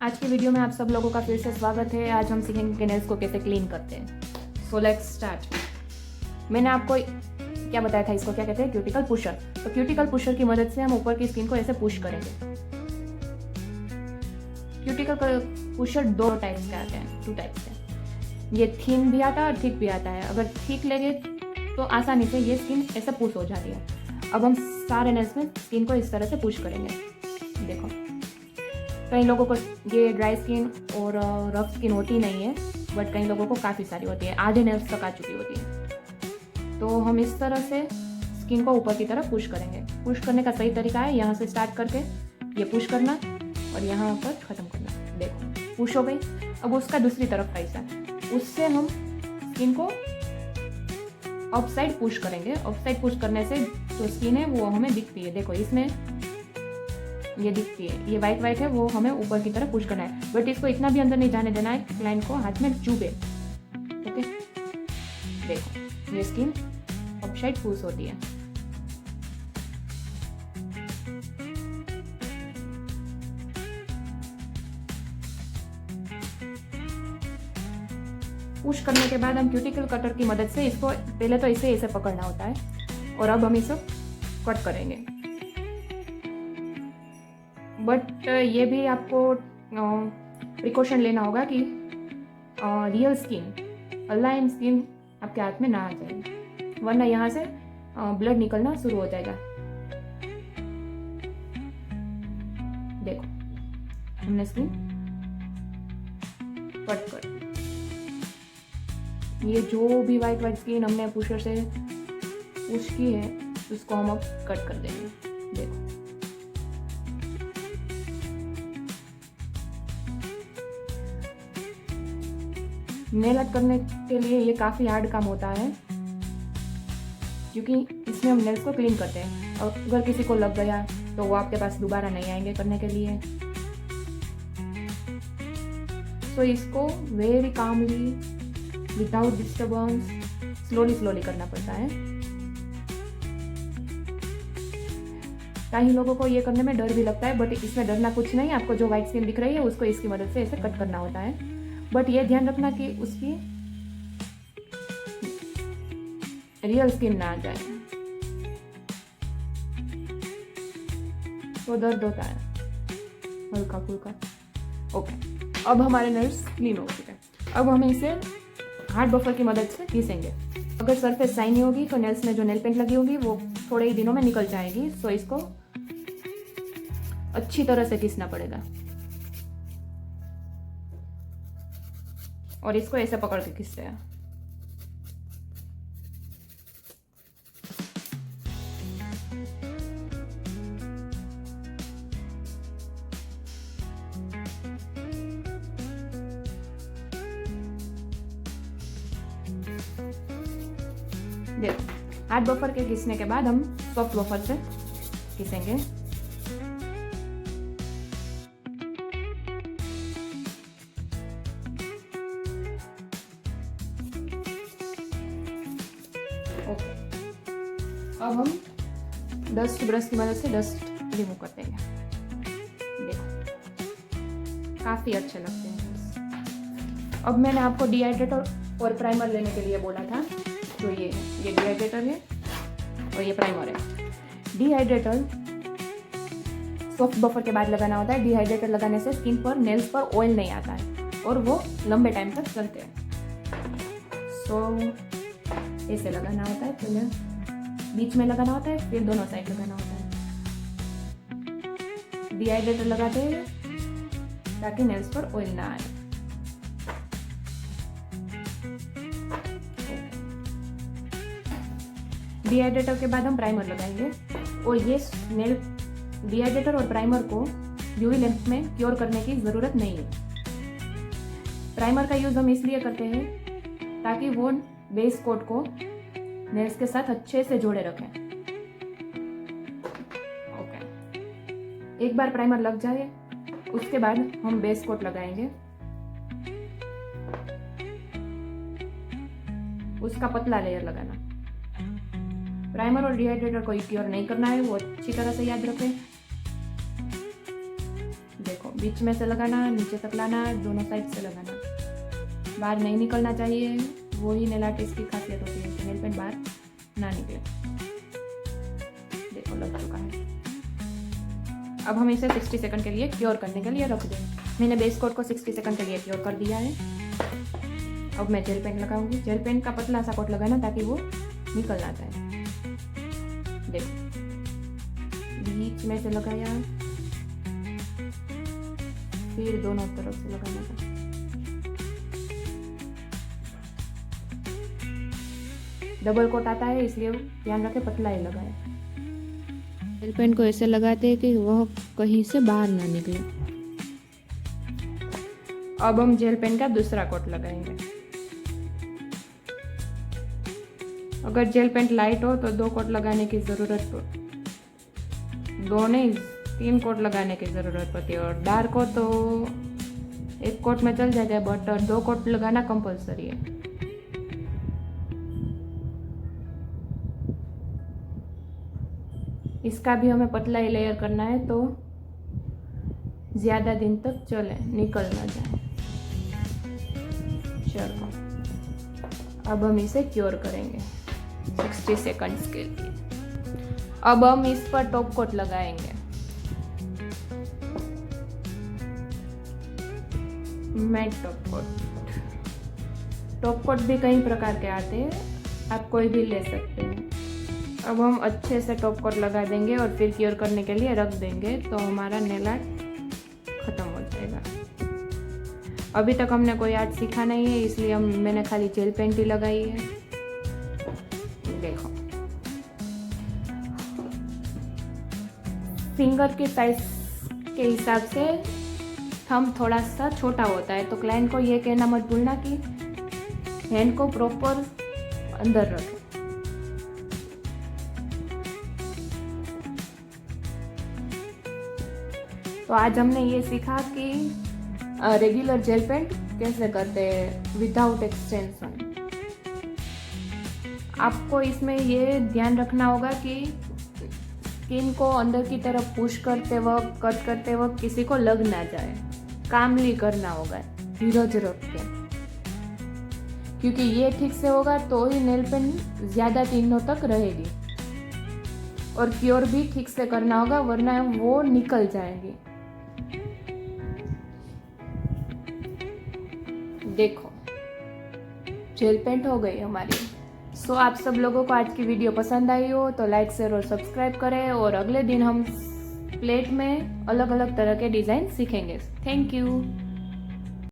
आज की वीडियो में आप सब लोगों का फिर से स्वागत है। आज हम सीखेंगे कि नेल्स को कैसे क्लीन करते हैं। So let's start. मैंने आपको क्या बताया था, इसको क्या कहते हैं, क्यूटिकल पुशर। तो क्यूटिकल पुशर की मदद से हम ऊपर की स्किन को ऐसे पुश करेंगे। क्यूटिकल पुशर दो टाइप्स के आते हैं, 2 टाइप्स के। ये थिन भी आता है और थिक भी आता है। अगर थिक लेंगे तो आसानी से ये स्किन ऐसे पुश हो जाती है। अब हम सारे नेल्स में स्किन को इस तरह से पुश करेंगे। देखो, कई लोगों को ये ड्राई स्किन और रफ स्किन होती नहीं है, बट कई लोगों को काफ़ी सारी होती है, आधे नेल्स तक आ चुकी होती है। तो हम इस तरह से स्किन को ऊपर की तरफ पुश करेंगे। पुश करने का सही तरीका है यहाँ से स्टार्ट करके ये पुश करना और यहाँ पर ख़त्म करना। देखो, पुश हो गई। अब उसका दूसरी तरफ का हिस्सा, उससे हम स्किन को अप साइड पुश करेंगे। अप साइड पुश करने से जो स्किन है वो हमें दिखती है। देखो, इसमें ये दिखती है, ये वाइट वाइट है, वो हमें ऊपर की तरफ पुश करना है। बट इसको इतना भी अंदर नहीं जाने देना है, क्लाइंट को हाथ में चुभे। ओके, देखो, ये स्किन अप साइड पुश होती है। पुश करने के बाद हम क्यूटिकल कटर की मदद से इसको पहले तो इसे ऐसे पकड़ना होता है और अब हम इसे कट करेंगे। बट ये भी आपको प्रिकॉशन लेना होगा कि रियल स्किन, अलाइन स्किन आपके हाथ में ना आ जाए, वरना यहाँ से ब्लड निकलना शुरू हो जाएगा। देखो, हमने स्किन कट कर, ये जो भी वाइट वाइट स्किन हमने पुशर से पुश की है उसको हम अब कट कर देंगे। देखो, नेल आर्ट करने के लिए ये काफ़ी हार्ड काम होता है, क्योंकि इसमें हम नेल्स को क्लीन करते हैं। और अगर किसी को लग गया तो वो आपके पास दोबारा नहीं आएंगे करने के लिए। तो इसको very calmly, without disturbance, slowly करना पड़ता है। कई लोगों को ये करने में डर भी लगता है, बट इसमें डरना कुछ नहीं। आपको जो व्हाइट स्किन दिख रही है उसको इसकी मदद से ऐसे कट करना होता है। बट ये ध्यान रखना कि उसकी रियल स्किन ना आ जाए, तो दर्द होता है हल्का फुल्का। ओके, अब हमारे नेल्स क्लीन हो चुके हैं। अब हम इसे हार्ड बफर की मदद से घिसेंगे। अगर सरफेस शाइनी होगी तो नेल्स में जो नेल पेंट लगी होगी वो थोड़े ही दिनों में निकल जाएगी। सो इसको अच्छी तरह से घिसना पड़ेगा और इसको ऐसे पकड़ के घिसते हैं। देखो, हार्ड बफर के घिसने के बाद हम सॉफ्ट बफर से घिसेंगे। ओके, अब हम डस्ट ब्रश की मदद से डस्ट रिमूव कर देंगे। देखो, काफ़ी अच्छे लगते हैं। अब मैंने आपको डिहाइड्रेटर और प्राइमर लेने के लिए बोला था। तो ये डिहाइड्रेटर है और ये प्राइमर है। डिहाइड्रेटर सॉफ्ट बफर के बाद लगाना होता है। डिहाइड्रेटर लगाने से स्किन पर, नेल्स पर ऑयल नहीं आता है और वो लंबे टाइम तक चलते हैं। सो ऐसे लगाना होता है, पहले बीच में लगाना होता है, फिर दोनों साइड लगाना होता है। डिहाइड्रेटर लगाते हैं ताकि नेल्स पर ऑयल ना आए। डिहाइड्रेटर के बाद हम प्राइमर लगाएंगे और ये नेल डिहाइड्रेटर और प्राइमर को यूवी लैंप में क्योर करने की ज़रूरत नहीं है। प्राइमर का यूज़ हम इसलिए करते हैं ताकि वो बेस कोट को नेल्स के साथ अच्छे से जोड़े रखें। ओके, एक बार प्राइमर लग जाए उसके बाद हम बेस कोट लगाएंगे। उसका पतला लेयर लगाना। प्राइमर और डिहाइड्रेटर को क्योर नहीं करना है, वो अच्छी तरह से याद रखें। देखो, बीच में से लगाना, नीचे तक लाना, दोनों साइड से लगाना, बाहर नहीं निकलना चाहिए। वही नेल आर्टिस्ट की खासियत होती है कि नेल पेंट बाहर ना निकले। देखो लग चुका है। अब हम इसे 60 सेकंड के लिए क्योर करने के लिए रख देंगे। मैंने बेस कोट को 60 सेकंड के लिए क्योर कर दिया है। अब मैं जेल पेंट लगाऊंगी। जेल पेंट का पतला सा कोट लगाना ताकि वो निकल ना जाए। देखो बीच में से लगाया, फिर दोनों तरफ से लगाना था। डबल कोट आता है इसलिए ध्यान रखें पतला ही लगाए। जेल पेंट को ऐसे लगाते हैं कि वह कहीं से बाहर ना निकले। अब हम जेल पेन का दूसरा कोट लगाएंगे। अगर जेल पेंट लाइट हो तो 2 कोट लगाने की ज़रूरत हो, 2 नहीं 3 कोट लगाने की ज़रूरत होती है। और डार्क हो तो 1 कोट में चल जाएगा, बट 2 कोट लगाना कंपलसरी है। इसका भी हमें पतला ही लेयर करना है तो ज़्यादा दिन तक चले, निकल ना जाए। चलो अब हम इसे क्योर करेंगे 60 सेकंड्स के लिए। अब हम इस पर टॉप कोट लगाएंगे। मैट टॉप कोट भी कई प्रकार के आते हैं, आप कोई भी ले सकते हैं। अब हम अच्छे से टॉप कोट लगा देंगे और फिर क्योर करने के लिए रख देंगे तो हमारा नेल आर्ट खत्म हो जाएगा। अभी तक हमने कोई आर्ट सीखा नहीं है इसलिए मैंने खाली जेल पेंट ही लगाई है। देखो फिंगर के साइज के हिसाब से थंब थोड़ा सा छोटा होता है, तो क्लाइंट को ये कहना मत भूलना कि हैंड को प्रॉपर अंदर रखें। तो आज हमने ये सीखा कि रेगुलर जेल पेंट कैसे करते हैं विदाउट एक्सटेंशन। आपको इसमें ये ध्यान रखना होगा कि स्किन को अंदर की तरफ पुश करते वक्त, कट करते वक्त किसी को लग ना जाए। कामली करना होगा, धीरज रख के, क्योंकि ये ठीक से होगा तो ही नेल पेंट ज़्यादा दिनों तक रहेगी। और क्योर भी ठीक से करना होगा वरना वो निकल जाएगी। देखो जेल पेंट हो गई हमारी। सो आप सब लोगों को आज की वीडियो पसंद आई हो तो लाइक शेयर और सब्सक्राइब करें। और अगले दिन हम प्लेट में अलग अलग तरह के डिज़ाइन सीखेंगे। Thank you.